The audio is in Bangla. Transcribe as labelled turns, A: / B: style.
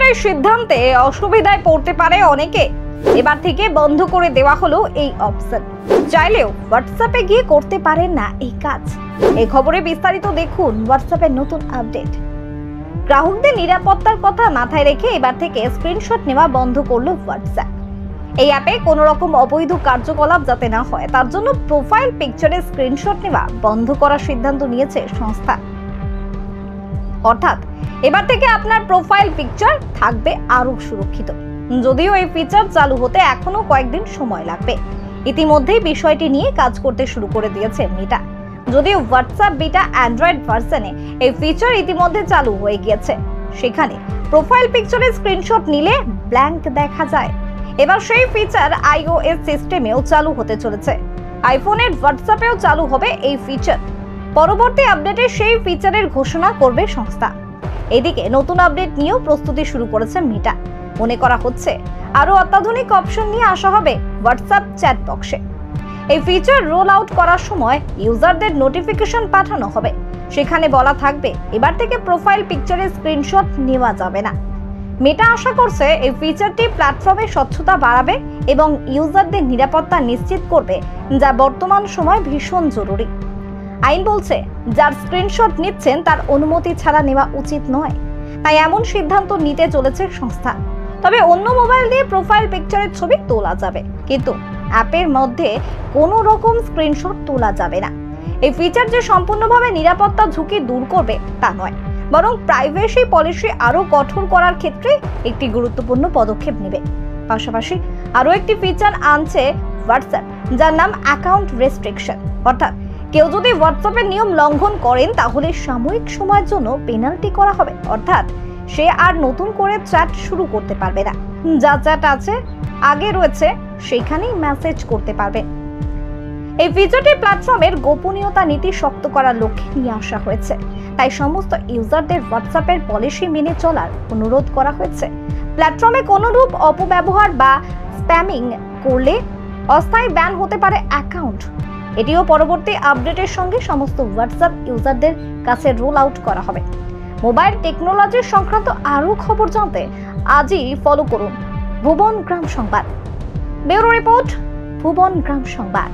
A: এই সিদ্ধান্তে অসুবিধায় পড়তে পারে অনেকে। এবার থেকে বন্ধ করে দেওয়া হলো এই অপশন। চাইলেও হোয়াটসঅ্যাপে গিয়ে করতে পারেন না এই কাজ। এই খবরে বিস্তারিত দেখুন হোয়াটসঅ্যাপের নতুন আপডেট। গ্রাহকদের নিরাপত্তার কথা মাথায় রেখে এবার থেকে স্ক্রিনশট নেওয়া বন্ধ করলো হোয়াটসঅ্যাপ। এই অ্যাপে কোনো রকম অবৈধ কার্যকলাপ যাতে না হয় তার জন্য প্রোফাইল পিকচারে স্ক্রিনশট নেওয়া বন্ধ করার সিদ্ধান্ত নিয়েছে সংস্থা। অর্থাৎ এবার থেকে আপনার প্রোফাইল পিকচার থাকবে আরো সুরক্ষিত। যদিও এই ফিচার চালু হতে এখনো কয়েকদিন সময় লাগবে। ইতিমধ্যেই বিষয়টি নিয়ে কাজ করতে শুরু করে দিয়েছে মেটা। যদিও হোয়াটসঅ্যাপ বিটা অ্যান্ড্রয়েড ভার্সনে এই ফিচার ইতিমধ্যে চালু হয়ে গিয়েছে। সেখানে প্রোফাইল পিকচারে স্ক্রিনশট নিলে ব্ল্যাঙ্ক দেখা যায়। এবার সেই ফিচার iOS সিস্টেমেও চালু হতে চলেছে। আইফোনের হোয়াটসঅ্যাপেও চালু হবে এই ফিচার। পরবর্তী আপডেটে সেই ফিচারের ঘোষণা করবে সংস্থা। এদিকে নতুন আপডেট নিয়েও প্রস্তুতি শুরু করেছে মেটা। মনে করা হচ্ছে আরো অত্যাধুনিক অপশন নিয়ে আসা হবে হোয়াটসঅ্যাপ চ্যাট বক্সে। এই ফিচার রোল আউট করার সময় ইউজারদের নোটিফিকেশন পাঠানো হবে। সেখানে বলা থাকবে এবার থেকে প্রোফাইল পিকচারের স্ক্রিনশট নেওয়া যাবে না। মেটা আশা করছে এই ফিচারটি প্ল্যাটফর্মে স্বচ্ছতা বাড়াবে এবং ইউজারদের নিরাপত্তা নিশ্চিত করবে, যা বর্তমান সময় ভীষণ জরুরি। আইন বলছে যার স্ক্রিনশট নিচ্ছেন তার অনুমতি ছাড়া নেওয়া উচিত নয়। তাই এমন সিদ্ধান্ত নিতে চলেছে সংস্থা। তবে অন্য মোবাইল দিয়ে প্রোফাইল পিকচারের ছবি তোলা যাবে, কিন্তু অ্যাপের মধ্যে কোনো রকম স্ক্রিনশট তোলা যাবে না। এই ফিচার যে সম্পূর্ণভাবে নিরাপত্তা ঝুঁকি দূর করবে তা নয়, বরং প্রাইভেসি পলিসি আরো কঠোর করার ক্ষেত্রে একটি গুরুত্বপূর্ণ পদক্ষেপ নেবে। পাশাপাশি আরো একটি ফিচার আনছে হোয়াটসঅ্যাপ, যার নাম অ্যাকাউন্ট রেস্ট্রিকশন। অর্থাৎ কেউ যদি হোয়াটসঅ্যাপের নিয়ম লঙ্ঘন করেন তাহলে সাময়িক সময়ের জন্য পেনাল্টি করা হবে। অর্থাৎ সে আর নতুন করে চ্যাট শুরু করতে পারবে না। যা চ্যাট আছে আগে রয়েছে সেখানেই মেসেজ করতে পারবে। এই ফিচারটি প্ল্যাটফর্মের গোপনীয়তা নীতি শক্ত করার লক্ষ্যে নিয়ে আসা হয়েছে। তাই সমস্ত ইউজারদের হোয়াটসঅ্যাপের পলিসি মেনে চলার অনুরোধ করা হয়েছে। প্ল্যাটফর্মে কোনো রূপ অপব্যবহার বা স্প্যামিং করলে অস্থায়ী ব্যান হতে পারে অ্যাকাউন্ট। এটিও পরবর্তী আপডেটের সঙ্গে সমস্ত হোয়াটসঅ্যাপ ইউজারদের কাছে রোল আউট করা হবে। মোবাইল টেকনোলজি সংক্রান্ত আরও খবর জানতে আজই ফলো করুন ভুবন গ্রাম সংবাদ। ব্যুরো রিপোর্ট, ভুবন গ্রাম সংবাদ।